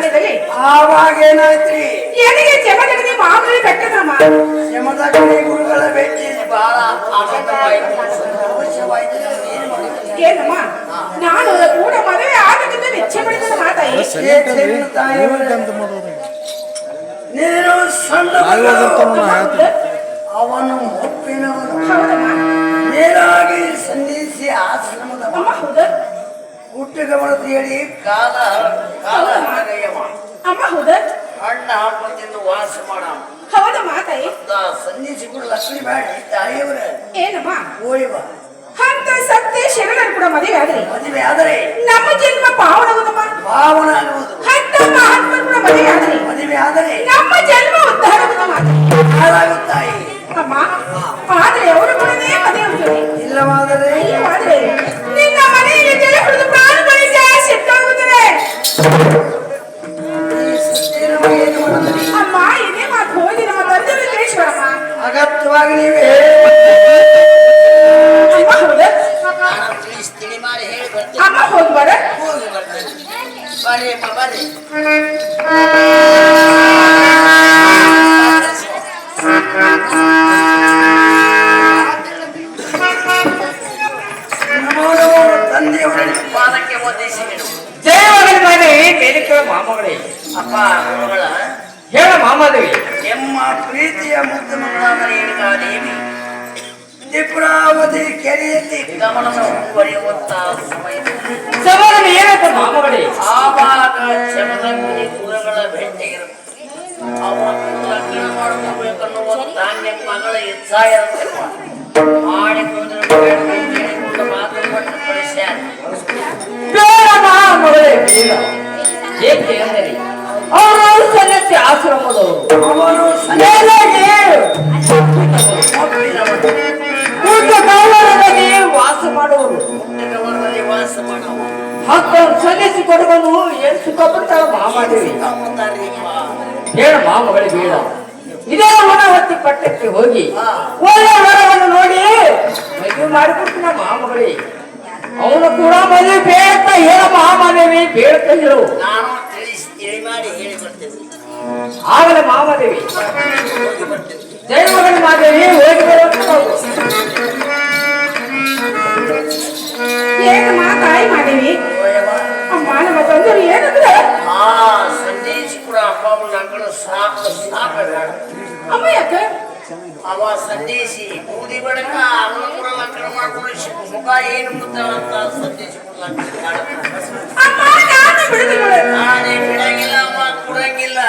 ಸಮಯದಲ್ಲಿ ಆವಾಗ ಏನಾಯ್ತ್ರಿ? ಏನಿಗೆ ಜಮದಗ್ನಿ ಮಾಮೂಲಿ ಬೆಟ್ಟದಮ್ಮ ಜಮದಗ್ನಿ ಗುರುಗಳ ಭೇಟಿ ಬಹಳ ಆನಂದವಾಯಿತು, ಸಂತೋಷವಾಯಿತು. ಏನು ಮಾಡಿದ್ರಿ? ಏನಮ್ಮ ನಾನು ಕೂಡ ಮದುವೆ ಆಗದಿಂದ ನಿಚ್ಚೆ ಪಡೆದ ಮಾತಾಯಿ ನೀನು ಸಣ್ಣ ಅವನು ಒಪ್ಪಿನವನು. ಹೌದಮ್ಮ ನೇರಾಗಿ ಸಂಧಿಸಿ ಆಶ್ರಮದ ಅಮ್ಮ ಹೌದು ಹುಟ್ಟುಗಮನ ಹೇಳಿ ಕಾಲ ಕಾಲ ಹಾಗಯ್ಯವ ಅಮ್ಮ ಹೌದು ಹಣ್ಣ ಹಾಕೊಂತಿಂದು ವಾಸ ಮಾಡ ಹೌದ ಮಾತಾಯಿ ಸಂಧಿಸಿಗಳು ಲಕ್ಷ್ಮಿ ಮಾಡಿ ತಾಯಿಯವರ ಏನಮ್ಮ ಓಡಿವ ಅಂತ ಸತ್ಯ ಶರಣರು ಕೂಡ ಮದುವೆ ಆದ್ರೆ ಮದುವೆ ಆದರೆ ನಮ್ಮ ಜನ್ಮ ಪಾವನಗುತ್ತಮ್ಮ ಪಾವನ ಆಗುವುದು. ಅಂತ ಮಹಾತ್ಮರು ಕೂಡ ಮದುವೆ ಆದ್ರೆ ಮದುವೆ ಆದರೆ ನಮ್ಮ ಜನ್ಮ ಉದ್ಧಾರ ಹಾಳಾಗುತ್ತಾಯಿ. ಅಮ್ಮ ಆದ್ರೆ ಅವರು ಕೂಡ ಮದುವೆ ಆಗ್ತದೆ ಇಲ್ಲವಾದರೆ ಇಲ್ಲವಾದ್ರೆ ನಿನ್ನ ಮನೆಯಲ್ಲಿ ಜಲ ಕುಡಿದು ಪ್ರಾಣಗಳಿಗೆ ಸಿಟ್ಟಾಗುತ್ತದೆ. ಅಮ್ಮ ಇದೇ ಮಾತು ಹೋಗಿ ನಮ್ಮ ತಂದೆ ತಿಳಿಸುವಮ್ಮ. ಅಗತ್ಯವಾಗಿ ನೀವೇ ಅಮ್ಮ ಹೌದಾ ತಿಳಿ ಮಾಡಿ ಹೇಳಿ ಬರ್ತೀನಿ. ಅಮ್ಮ ಹೋಗಿ ಬರ ಹೋಗಿ ಬರ್ತೀನಿ. ಬರ್ರಿ ಅಮ್ಮ ಬರ್ರಿ. ತಂದೆಯವರ ಪಾದಕ್ಕೆ ವಂದಿಸಿ ಜಯವಾಗಲಿ ಬೇಡಿಕೆ ಮಾಮಗಳೇ. ಅಪ್ಪ ಗುರುಗಳ ಹೇಳ ಮಾಮಾದೇವಿ. ಎಮ್ಮ ಪ್ರೀತಿಯ ಮುದ್ದು ಮಗಳಾದ ರೇಣುಕಾದೇವಿ ತ್ರಿಪುರಾವತಿ ಕೆರೆಯಲ್ಲಿ ಗಮನದ ಮುಂದುವರಿಯುವಂತ ಸಮಯದಲ್ಲಿ ಸವಾಲು ಏನಪ್ಪ ಮಾಮಗಳೇ? ಆವಾಗ ಜಮದಗ್ನಿ ಗುರುಗಳ ಭೇಟಿಗಿರುತ್ತೆ. ಅವರನ್ನು ಲಗ್ನ ಮಾಡಿಕೊಳ್ಬೇಕನ್ನುವ ಧಾನ್ಯ ಮಗಳ ಇಚ್ಛಾಯ ಮಾಡಿಕೊಂಡು ಮಾತುಕಟ್ಟು ಕಳಿಸ್ಯಾರ. ಬೇಡ ಮಾಮಗಳೇ ಬೇಡ. ಏಕೆ ಅಂದರೆ ಅವರು ಸನ್ಯಾಸಿ ಆಶ್ರಮದವರು. ಅವರು ವಾಸ ಮಾಡುವರು. ವಾಸ ಮಾಡುವ ಹತ್ತು ಸನ್ಯಾಸಿ ಕೊಡುವನು ಏನ್ ಸುಖ ಪಡ್ತಾಳ ಮಾಮಾದೇವಿ. ಹೇಳ ಮಾಮಗಳೇ ಬೇಡ. ಇದೇ ವನವತ್ತಿ ಪಟ್ಟಕ್ಕೆ ಹೋಗಿ ಒಳ್ಳೆ ವರವನ್ನು ನೋಡಿ ಮದುವೆ ಮಾಡಿಕೊಡ್ತೀನ ಮಾಮಗಳೇ. ಅವನು ಕೂಡ ಮದುವೆ ಬೇಡ ಹೇಳ ಮಾಮಾದೇವಿ. ಬೇಡ ಹೇಳು. ನಾನು ತಿಳಿ ಮಾಡಿ ಹೇಳಿ ಬರ್ತೇನೆ. ಆಗಲೇ ಮಾಮಾದೇವಿ. ಹೋಗಿ ಬರ್ತೇನೆ. ಜಯ ಮಗನ ಮಾದೇವಿ ಹೋಗಿ ಬರುವಂತ ಏನಮ್ಮ ತಾಯಿ ಮಾದೇವಿ. ಅಮ್ಮ ನಮ್ಮ ತಂದೆಯವರು ಏನಂದ್ರೆ ಸಂದೇಶಿ ಕೂಡ ಅಪ್ಪ ಮಕ್ಕಳು ಸಾಕು ಸಾಕ ಅಮ್ಮ ಯಾಕೆ ಅವ ಸಂದೇಶಿ ಬೂದಿ ಬಡಕ ಅವನು ಕೂಡ ಲಕ್ಷಣ ಮಾಡ್ಕೊಂಡು ಮುಖ ಏನು ಮುದ್ದಾಳಂತ ಸಂದೇಶಿ ಅಮ್ಮ ನಾನು ಬಿಡುದಿಲ್ಲ. ನಾನೇ ಬಿಡಂಗಿಲ್ಲ ಅವ ಕೊಡಂಗಿಲ್ಲ.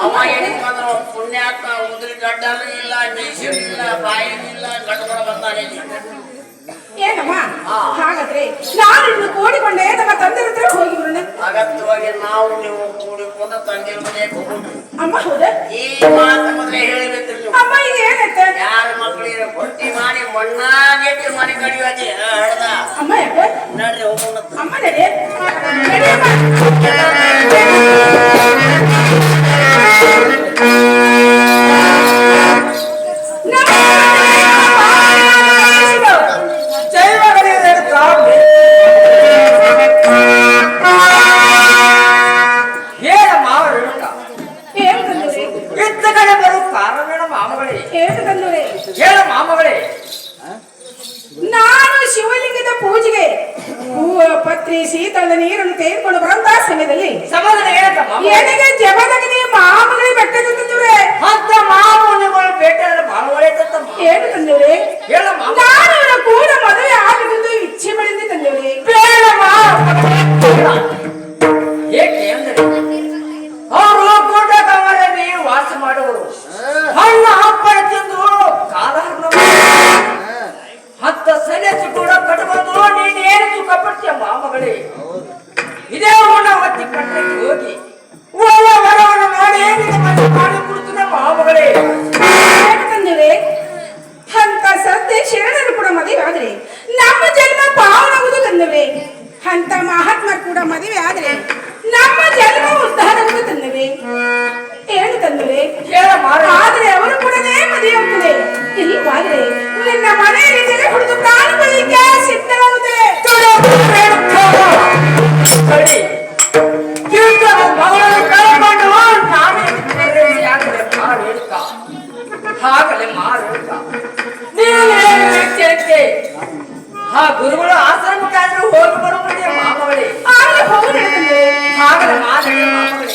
ಅವ ಏನಂದ್ರ ಪುಣ್ಯಾತ್ಮ ಉದುರಿ ಗಡ್ಡನೂ ಇಲ್ಲ, ಮೀಸೂ ಇಲ್ಲ, ಬಾಯಿನೂ ಇಲ್ಲ, ಕಟ್ಕೊಂಡು ಬಂದಾನೆ. ಏನಮ್ಮ ಹಾಗಾದ್ರೆ ನಾನು ಇನ್ನು ಕೂಡಿಕೊಂಡೆ ನಮ್ಮ ತಂದೆ ಹತ್ರ ಹೋಗಿ ಬರೋಣ. ಅಗತ್ಯವಾಗಿ ನಾವು ನೀವು ಕೂಡಿಕೊಂಡು ತಂದೆ ಮನೆಗೆ ಹೋಗುದು. ಅಮ್ಮ ಹೌದಾ ಈ ಮಾತು ಮೊದಲೇ ಹೇಳಿಬೇಕು ನೀವು. ಅಮ್ಮ ಈಗ ಏನೈತೆ ಯಾರ ಮಕ್ಕಳಿಗೆ ಹೊಟ್ಟಿ ಮಾಡಿ ಮಣ್ಣಾಗೆಟ್ಟು ಮನೆ ಕಡಿಯೋದಿ ಹಳ್ದ. ಅಮ್ಮ ಯಾಕೆ ನಡ್ರಿ ಹೋಗೋಣ. ಅಮ್ಮ ನಡಿ ನಡಿಯಮ್ಮ. ಹೇಳ ಮಾವ ಏನು ತಂದೂರಿ ಇತ್ತ ಕಡೆ ಬರು ಕಾರಣ ಮಾಮಗಳೇ. ಏನು ತಂದೂರಿ ಹೇಳ ಮಾಮಗಳೇ. ನಾನು ಶಿವಲಿಂಗದ ಪೂಜೆಗೆ ಹೂವ ಪತ್ರಿ ಶೀತಳ ನೀರನ್ನು ತೆಗೆದುಕೊಂಡು ಬರುವಂತಹ ಸಮಯದಲ್ಲಿ ಸಮಾಧಾನ ಏನಂತ ಏನಿಗೆ ಜಮದಗ್ನಿ ಮಾಮೂಲಿ ಬೆಟ್ಟದ ತಂದೂರೆ ಅಂತ ಮಾಮೂಲಿಗಳು ಬೇಟೆ ಬಹಳ ಒಳ್ಳೆಯದಂತ. ಏನು ತಂದೂರಿ ಹೇಳ ಮಾಮ. ನಾನು ಇವರ ಕೂಡ ಮದುವೆ ಆಗಬಹುದು ಇಚ್ಛೆ ಪಡೆದು ತಂದೂರಿ. ಬೇಡ ಏಕೆ ಅಂದರೆ ಅವರು ಕೂಟ ಕಮರಲ್ಲಿ ವಾಸ ಮಾಡುವರು. ಹಣ್ಣು ಹಪ್ಪಳ ತಿಂದು ಕಾಲಹರಣ ಹತ್ತ ಸನ್ಯಾಸಿ ಕೂಡ ಕಟ್ಕೊಂಡು ನೀನು ಏನು ಸುಖ ಪಡ್ತೀಯ ಮಾಮಗಳೇ. ಇದೇ ವನವತ್ತಿ ಪಟ್ಟಣಕ್ಕೆ ಹೋಗಿ ಒಳ್ಳೆ ವರವನ್ನು ನೋಡಿ ಮದುವೆ ಮಾಡಿ ಕೊಡ್ತೀನಿ ಮಾಮಗಳೇ. ತಂದೂರಿ ಅಂತ ಸತ್ಯ ಶರಣರು ಕೂಡ ಮದುವೆ ಆದ್ರೆ ನಮ್ಮ ಜನ್ಮ ಪಾವನಗುವುದು ತಂದೂರಿ. ಅಂತ ಮಹಾತ್ಮರು ಕೂಡ ಮದುವೆ ಆದ್ರೆ ನಮ್ಮ ಜನ್ಮ ಉದ್ಧಾರಗುವುದು ತಂದೂರಿ. ಏನು ತಂದೂರಿ ಹೇಳ ಮಾರ. ಆದ್ರೆ ಅವರು ಕೂಡ ಮದುವೆ ಆಗ್ತದೆ. ಇಲ್ಲವಾದ್ರೆ ನಿನ್ನ ಮನೆಯಲ್ಲಿ ಜನ ಕುಡಿದು ಪ್ರಾಣಗಳಿಗೆ ಸಿದ್ಧವಾಗುತ್ತದೆ. ಸರಿ ಮಗಳ ಆ ಗುರುಗಳು ಆಶ್ರಮಕ್ಕಾದ್ರೂ ಹೋಗಿ ಬರುವುದೇ ಮಾಮಗಳೇ. ಆಗಲೇ ಹೋಗೋಣ ತಂದೆ. ಆಗಲೇ ಮಾತಾಡಿ ಮಾಮಗಳೇ.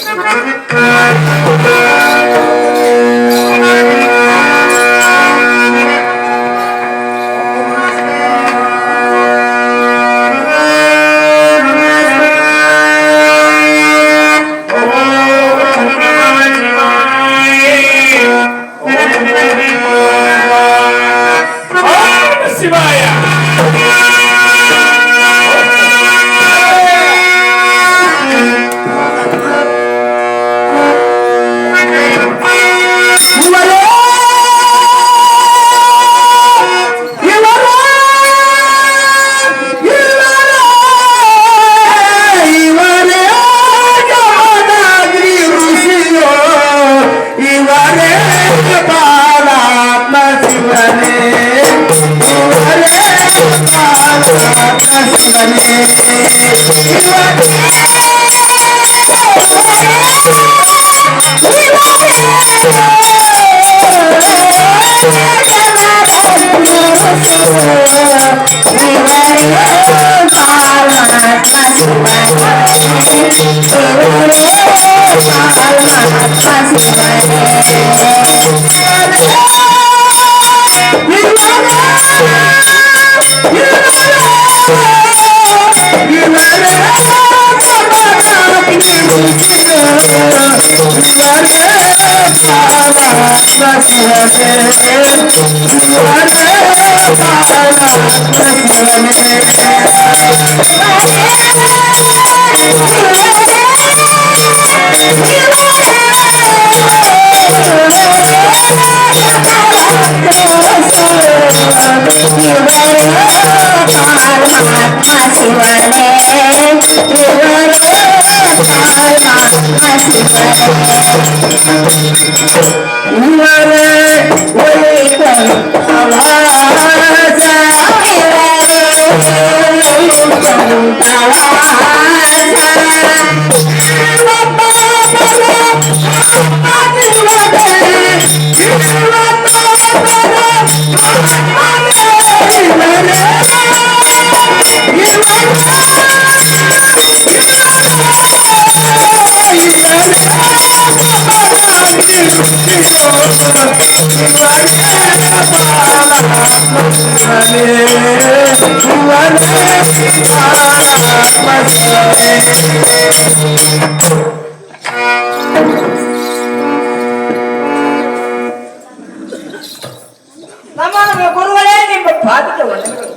ನಮ್ಮ ಗುರುಗಳೇ ನಿಮ್ಮ ಪಾದಕ್ಕೆ ವಂದನೆಗಳು.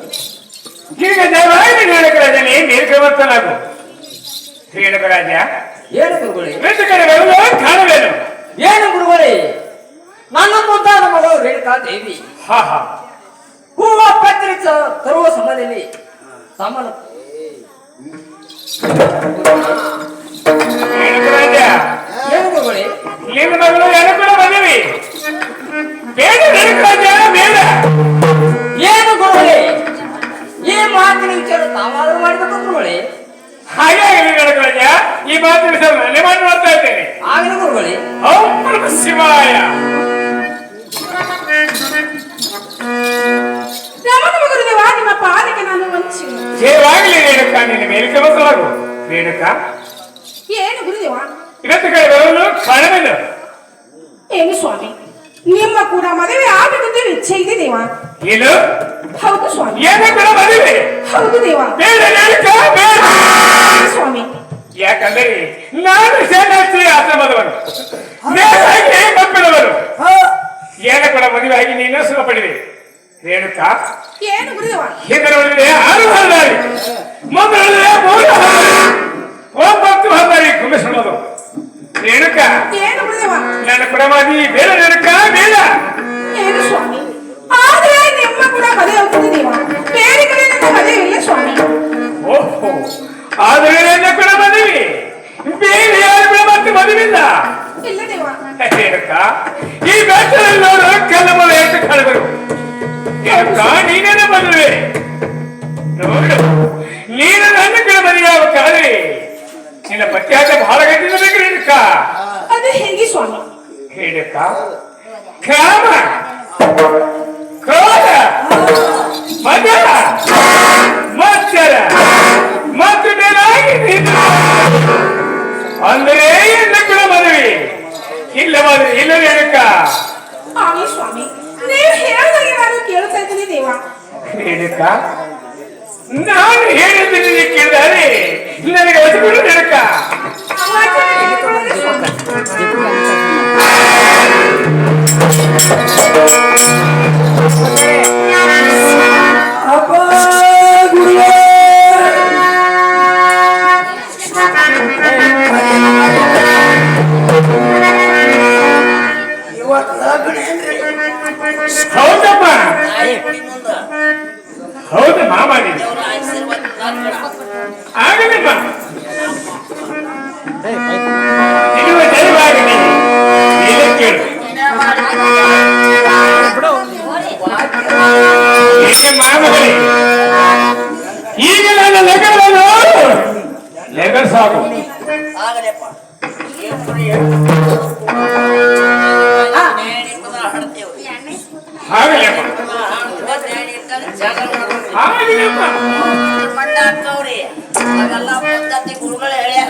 ಈಗ ದಯವಾಗಿ ರೇಣುಕರಾಜನೇ ನಿರ್ಗಮತನಾಗು. ರೇಣುಕರಾಜ, ಏನು ಗುರುಗಳೇ? ರೇಣುಕರಗಳು ಕಾಣವೇನು? ಏನು ಗುರುಗಳೇ? ನನ್ನ ಮುದ್ದಾದ ಮಗಳು ರೇಣುಕಾ ದೇವಿ ಹಾ ಹಾ, ಹೂವ ಪತ್ರಿ ತರುವ ಸಮಯದಲ್ಲಿ ತಮ್ಮನ ರೇಣುಕರಾಜ, ಏನು ಗುರುಗಳೇ? ನಿನ್ನ ಮಗಳು ಏನು ಕೂಡ ಮದುವೆ ಬೇಡ ರೇಣುಕರಾಜ, ಬೇಡ. ಏನು ಗುರುಗಳೇ? ಈ ಮಾತಿನ ವಿಚಾರ ತಾವಾದರೂ ಮಾಡಬೇಕು ಗುರುಗಳೇ. ಹಾಗೆ ರೇಣುಕರಾಜ, ಈ ಮಾತಿನ ನಾನೇ ಮಾಡಿ ನೋಡ್ತಾ ಇದ್ದೇನೆ. ಆಗಲಿ ಗುರುಗಳೇ. ಓಂ ನಮಃ ಶಿವಾಯ. ರಮಣ ಗುರುದೇವ, ನಿಮ್ಮ ಪಾದಕ್ಕೆ ನಾನು ವಂಚಿಸುವೆ. ಜಯವಾಗಲಿ ರೇಣುಕ, ನಿನ್ನ ಮೇಲ್ಕಮಸಲಾಗು. ರೇಣುಕ, ಏನು ಗುರುದೇವ? ಇವತ್ತು ಕಡೆ ಬರಲು ಕಾರಣವೇನು? ಏನು ಸ್ವಾಮಿ, ನಿಮ್ಮ ಕೂಡ ಮದುವೆ ಆಗಬೇಕಂತ ಇಚ್ಛೆ ಇದೆ ದೇವ. ಏನು? ಹೌದು ಸ್ವಾಮಿ. ಏನು ಕೂಡ ಮದುವೆ? ಹೌದು ದೇವ. ಬೇಡ ರೇಣುಕ, ಬೇಡ ಸ್ವಾಮಿ. ಯಾಕಂದರೆ ನಾನು ಸೇನಾಶ್ರೀ ಆಶ್ರಮದವನು, ನೇರಾಗಿ ಮಕ್ಕಳವರು. ಏನು ಕೂಡ ಮದುವೆ ಆಗಿ ನೀನು ಸುಖ ಪಡಿದೆ. ರೇಣುಕ, ಏನು ಗುರುದೇವ? ಹಿಂದೆ ನೋಡಿದ್ರೆ 6 ಹಲ್ಲಾರಿ, ಮುಂದೆ ನೋಡಿದ್ರೆ 3 ಹಲ್ಲಾರಿ, 9 ಹಲ್ಲಾರಿ ಕುಂಬಿಸೋದು. ರೇಣುಕ, ಏನು ಗುರುದೇವ? ನನ್ನ ಕೂಡ ಮದುವೆ ಬೇಡ ರೇಣುಕ, ಬೇಡ. ಏನು ಸ್ವಾಮಿ? ಆದ್ರೆ ನಿಮ್ಮ ಕೂಡ ಮದುವೆ ಆಗುತ್ತದೆ ದೇವ. ಬೇರೆ ಕಡೆ ನನ್ನ ಮದುವೆ ಇಲ್ಲ ಸ್ವಾಮಿ. ಓಹೋ, ಆದರೆ ನನ್ನ ಕೂಡ ಮದುವೆ, ಬೇರೆ ಯಾರು ಕೂಡ ಮತ್ತೆ ಮದುವಿಲ್ಲ. ಇಲ್ಲ ದೇವ. ರೇಣುಕ, ಈ ಬೆಟ್ಟದಲ್ಲಿ ನೋಡು ಕಲ್ಲಮ್ಮ ಎಷ್ಟು ಕಳೆದರು. ನೀನೇನ ಮದುವೆ ನೋಡು, ನೀನು ನನ್ನ ಕೂಡ ಮದುವೆ ಆಗಬೇಕಾದ್ರೆ ನಿನ್ನ ಪತ್ಯಾಗ ಬಹಳ ಗಟ್ಟಿರಬೇಕು ರೇಣುಕ. ಅದು ಹೇಗೆ ಸ್ವಾಮಿ? ರೇಣುಕ, ಕಾಮ, ಕ್ರೋಧ, ಮದ ನಡಕ ನಾನು ಹೇಳಿದ್ದೀನಿ ಕೇಳಿದರೆ ನನಗೆ ವಚನ ನಡಕ ಅಪ್ಪ ಗುರುವೇ ಇವತ್ತು ಲಗ್ನ ಏನ್ರಿ? ಹೌದಮ್ಮ ಕುಡಿ ಮುಂದ ಹೌದು ಮಾಮ ನೀನು ದೇವ್ರ ಆಶೀರ್ವಾದ ಮಾಡ್ಬೇಡ. ಆಗಲಿಮ್ಮ ಇರುವ ದಯವಾಗಿ ನೀನು ಕೇಳು ನೀನೇ ಮಾಡಿ. ಹೀಗೆ ಮಾಮಗಳೇ ಈಗ ನನ್ನ ಲೆಗವನ್ನು ಲೆಗ ಸಾಕು ಆಗಲೆಪ್ಪ ಏನ್ ಕುಡಿ ನೇಣಿಪದ ಹಾಡ್ತೇವೆ. ಆಗಲಿಮ್ಮ ಹಾಡ್ತೇವೆ, ನೇಣಿ ಇಟ್ಟಾಗ ಜಗಳ ಮಾಡೋದು. ಆಗಲಿಮ್ಮ ಮಂಡ ಹಾಕವ್ರಿ ಅವೆಲ್ಲ ಪದ್ಧತಿ ಗುರುಗಳು ಹೇಳ್ಯಾರ.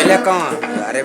ಲೆಕ್ಕ ಅರೆ